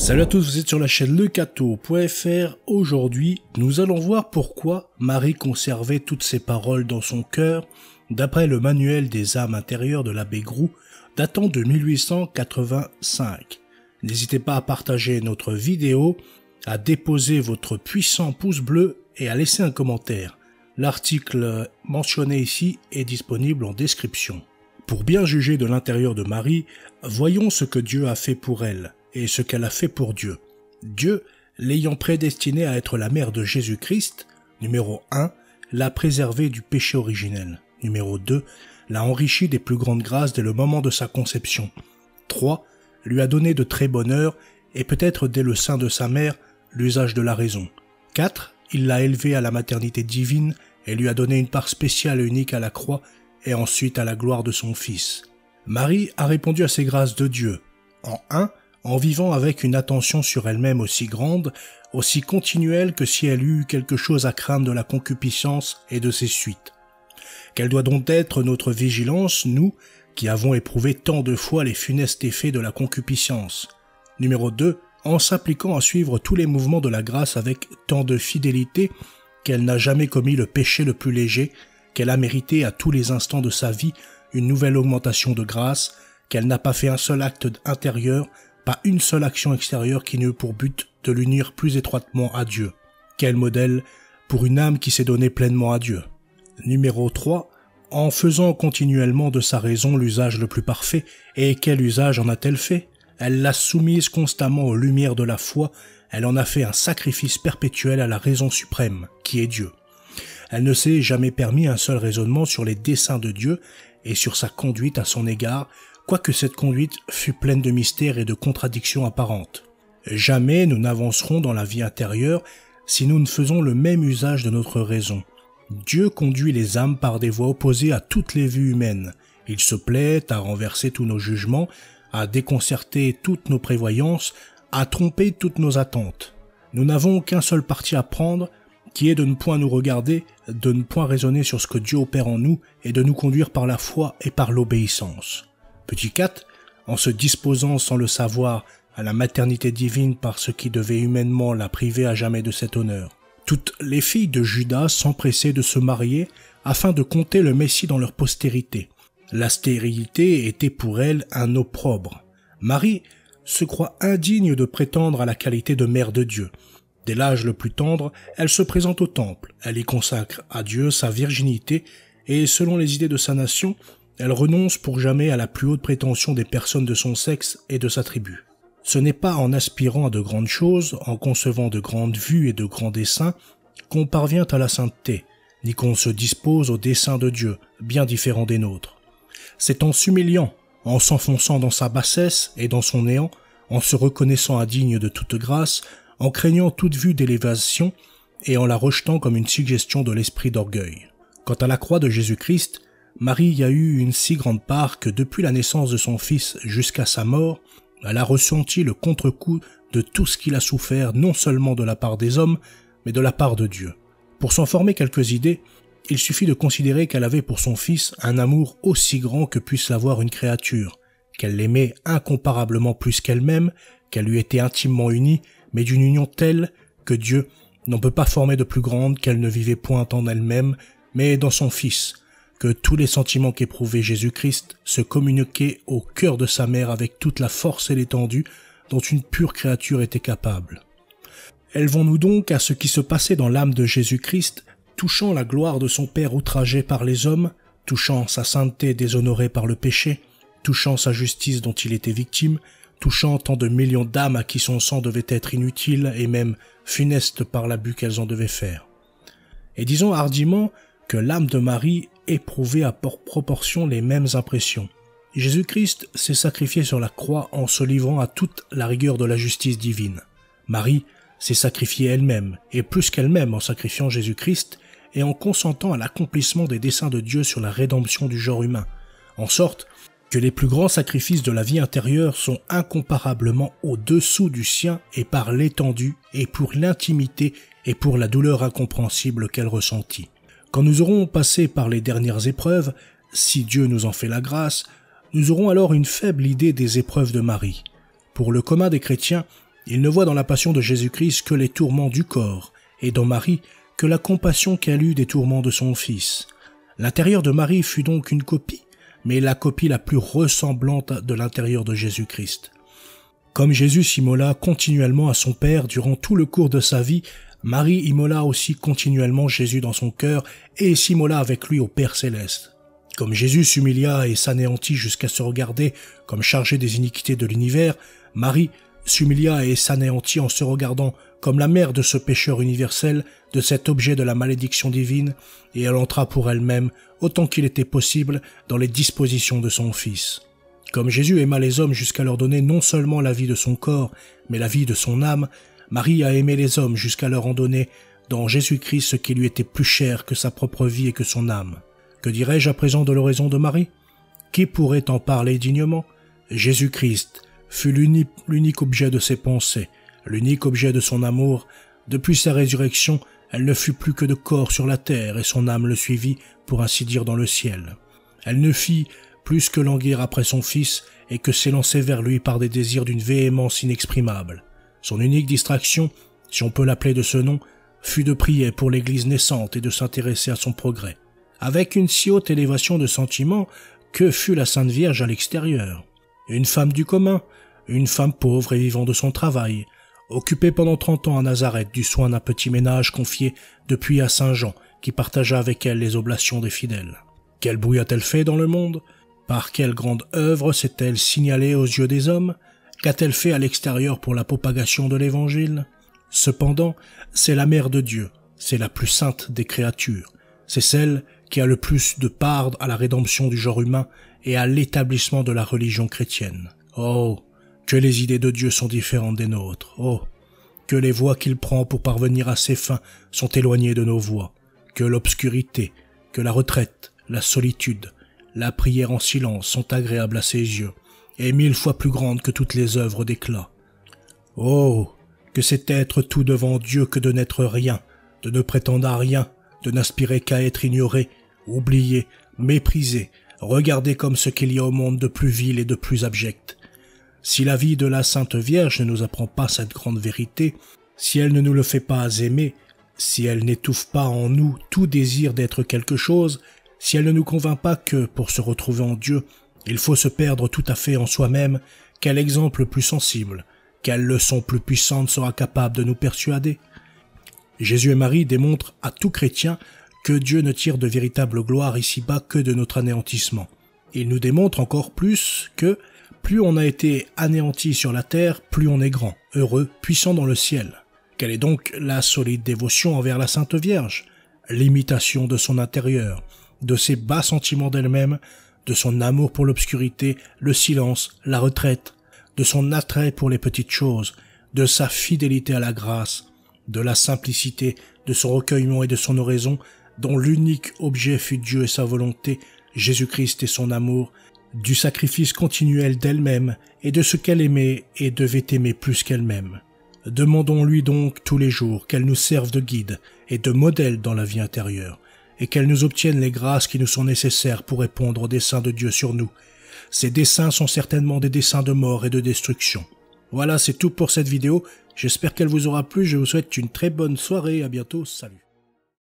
Salut à tous, vous êtes sur la chaîne lecateau.fr. Aujourd'hui, nous allons voir pourquoi Marie conservait toutes ses paroles dans son cœur, d'après le manuel des âmes intérieures de l'abbé Groux, datant de 1885. N'hésitez pas à partager notre vidéo, à déposer votre puissant pouce bleu et à laisser un commentaire. L'article mentionné ici est disponible en description. Pour bien juger de l'intérieur de Marie, voyons ce que Dieu a fait pour elle et ce qu'elle a fait pour Dieu. Dieu, l'ayant prédestinée à être la mère de Jésus-Christ, numéro 1, l'a préservée du péché originel. Numéro 2, l'a enrichie des plus grandes grâces dès le moment de sa conception. 3, lui a donné de très bonne heure et peut-être dès le sein de sa mère l'usage de la raison. 4, il l'a élevée à la maternité divine et lui a donné une part spéciale et unique à la croix et ensuite à la gloire de son Fils. Marie a répondu à ces grâces de Dieu. En 1, en vivant avec une attention sur elle-même aussi grande, aussi continuelle que si elle eut quelque chose à craindre de la concupiscence et de ses suites. Quelle doit donc être notre vigilance, nous, qui avons éprouvé tant de fois les funestes effets de la concupiscence. Numéro 2, en s'appliquant à suivre tous les mouvements de la grâce avec tant de fidélité qu'elle n'a jamais commis le péché le plus léger, qu'elle a mérité à tous les instants de sa vie une nouvelle augmentation de grâce, qu'elle n'a pas fait un seul acte intérieur, pas une seule action extérieure qui n'eut pour but de l'unir plus étroitement à Dieu. Quel modèle pour une âme qui s'est donnée pleinement à Dieu. Numéro 3, en faisant continuellement de sa raison l'usage le plus parfait, et quel usage en a-t-elle fait? Elle l'a soumise constamment aux lumières de la foi, elle en a fait un sacrifice perpétuel à la raison suprême, qui est Dieu. Elle ne s'est jamais permis un seul raisonnement sur les desseins de Dieu et sur sa conduite à son égard, quoique cette conduite fût pleine de mystères et de contradictions apparentes. Jamais nous n'avancerons dans la vie intérieure si nous ne faisons le même usage de notre raison. Dieu conduit les âmes par des voies opposées à toutes les vues humaines. Il se plaît à renverser tous nos jugements, à déconcerter toutes nos prévoyances, à tromper toutes nos attentes. Nous n'avons qu'un seul parti à prendre, qui est de ne point nous regarder, de ne point raisonner sur ce que Dieu opère en nous et de nous conduire par la foi et par l'obéissance. Petit 4, en se disposant sans le savoir à la maternité divine par ce qui devait humainement la priver à jamais de cet honneur. Toutes les filles de Judas s'empressaient de se marier afin de compter le Messie dans leur postérité. La stérilité était pour elles un opprobre. Marie se croit indigne de prétendre à la qualité de mère de Dieu. Dès l'âge le plus tendre, elle se présente au temple, elle y consacre à Dieu sa virginité et, selon les idées de sa nation, elle renonce pour jamais à la plus haute prétention des personnes de son sexe et de sa tribu. Ce n'est pas en aspirant à de grandes choses, en concevant de grandes vues et de grands desseins, qu'on parvient à la sainteté, ni qu'on se dispose aux desseins de Dieu, bien différents des nôtres. C'est en s'humiliant, en s'enfonçant dans sa bassesse et dans son néant, en se reconnaissant indigne de toute grâce, en craignant toute vue d'élévation et en la rejetant comme une suggestion de l'esprit d'orgueil. Quant à la croix de Jésus-Christ, Marie y a eu une si grande part que depuis la naissance de son fils jusqu'à sa mort, elle a ressenti le contre-coup de tout ce qu'il a souffert non seulement de la part des hommes, mais de la part de Dieu. Pour s'en former quelques idées, il suffit de considérer qu'elle avait pour son fils un amour aussi grand que puisse l'avoir une créature, qu'elle l'aimait incomparablement plus qu'elle-même, qu'elle lui était intimement unie, mais d'une union telle que Dieu n'en peut pas former de plus grande, qu'elle ne vivait point en elle-même, mais dans son Fils, que tous les sentiments qu'éprouvait Jésus-Christ se communiquaient au cœur de sa mère avec toute la force et l'étendue dont une pure créature était capable. Élevons-nous donc à ce qui se passait dans l'âme de Jésus-Christ, touchant la gloire de son Père outragé par les hommes, touchant sa sainteté déshonorée par le péché, touchant sa justice dont il était victime, touchant tant de millions d'âmes à qui son sang devait être inutile et même funeste par l'abus qu'elles en devaient faire. Et disons hardiment que l'âme de Marie éprouvait à proportion les mêmes impressions. Jésus-Christ s'est sacrifié sur la croix en se livrant à toute la rigueur de la justice divine. Marie s'est sacrifiée elle-même, et plus qu'elle-même en sacrifiant Jésus-Christ et en consentant à l'accomplissement des desseins de Dieu sur la rédemption du genre humain, en sorte que les plus grands sacrifices de la vie intérieure sont incomparablement au-dessous du sien et par l'étendue et pour l'intimité et pour la douleur incompréhensible qu'elle ressentit. Quand nous aurons passé par les dernières épreuves, si Dieu nous en fait la grâce, nous aurons alors une faible idée des épreuves de Marie. Pour le commun des chrétiens, Il ne voit dans la passion de Jésus-Christ que les tourments du corps, et dans Marie que la compassion qu'elle eut des tourments de son Fils. L'intérieur de Marie fut donc une copie, mais la copie la plus ressemblante de l'intérieur de Jésus-Christ. Comme Jésus s'immola continuellement à son Père durant tout le cours de sa vie, Marie immola aussi continuellement Jésus dans son cœur et s'immola avec lui au Père céleste. Comme Jésus s'humilia et s'anéantit jusqu'à se regarder comme chargé des iniquités de l'univers, Marie s'humilia et s'anéantit en se regardant comme la mère de ce pécheur universel, de cet objet de la malédiction divine, et elle entra pour elle-même, autant qu'il était possible, dans les dispositions de son Fils. Comme Jésus aima les hommes jusqu'à leur donner non seulement la vie de son corps, mais la vie de son âme, Marie a aimé les hommes jusqu'à leur en donner dans Jésus-Christ ce qui lui était plus cher que sa propre vie et que son âme. Que dirais-je à présent de l'oraison de Marie? Qui pourrait en parler dignement? Jésus-Christ fut l'unique objet de ses pensées, l'unique objet de son amour. Depuis sa résurrection, elle ne fut plus que de corps sur la terre et son âme le suivit, pour ainsi dire, dans le ciel. Elle ne fit plus que languir après son Fils et que s'élancer vers lui par des désirs d'une véhémence inexprimable. Son unique distraction, si on peut l'appeler de ce nom, fut de prier pour l'Église naissante et de s'intéresser à son progrès. Avec une si haute élévation de sentiments, que fut la Sainte Vierge à l'extérieur? Une femme du commun, une femme pauvre et vivant de son travail, occupée pendant 30 ans à Nazareth du soin d'un petit ménage confié depuis à Saint Jean, qui partagea avec elle les oblations des fidèles. Quel bruit a-t-elle fait dans le monde? Par quelle grande œuvre s'est-elle signalée aux yeux des hommes? Qu'a-t-elle fait à l'extérieur pour la propagation de l'Évangile? Cependant, c'est la mère de Dieu, c'est la plus sainte des créatures, c'est celle qui a le plus de part à la rédemption du genre humain et à l'établissement de la religion chrétienne. Oh, que les idées de Dieu sont différentes des nôtres. Oh, que les voies qu'il prend pour parvenir à ses fins sont éloignées de nos voies. Que l'obscurité, que la retraite, la solitude, la prière en silence sont agréables à ses yeux, et 1000 fois plus grandes que toutes les œuvres d'éclat. Oh, que c'est être tout devant Dieu que de n'être rien, de ne prétendre à rien, de n'aspirer qu'à être ignoré, oublié, méprisé, regardé comme ce qu'il y a au monde de plus vil et de plus abject. Si la vie de la Sainte Vierge ne nous apprend pas cette grande vérité, si elle ne nous le fait pas aimer, si elle n'étouffe pas en nous tout désir d'être quelque chose, si elle ne nous convainc pas que, pour se retrouver en Dieu, il faut se perdre tout à fait en soi-même, quel exemple plus sensible, quelle leçon plus puissante sera capable de nous persuader? Jésus et Marie démontrent à tout chrétien que Dieu ne tire de véritable gloire ici-bas que de notre anéantissement. Il nous démontre encore plus que, plus on a été anéanti sur la terre, plus on est grand, heureux, puissant dans le ciel. Quelle est donc la solide dévotion envers la Sainte Vierge? L'imitation de son intérieur, de ses bas sentiments d'elle-même, de son amour pour l'obscurité, le silence, la retraite, de son attrait pour les petites choses, de sa fidélité à la grâce, de la simplicité, de son recueillement et de son oraison, dont l'unique objet fut Dieu et sa volonté, Jésus-Christ et son amour, du sacrifice continuel d'elle-même et de ce qu'elle aimait et devait aimer plus qu'elle-même. Demandons-lui donc tous les jours qu'elle nous serve de guide et de modèle dans la vie intérieure, et qu'elle nous obtienne les grâces qui nous sont nécessaires pour répondre aux desseins de Dieu sur nous. Ces desseins sont certainement des desseins de mort et de destruction. Voilà, c'est tout pour cette vidéo. J'espère qu'elle vous aura plu. Je vous souhaite une très bonne soirée. À bientôt. Salut.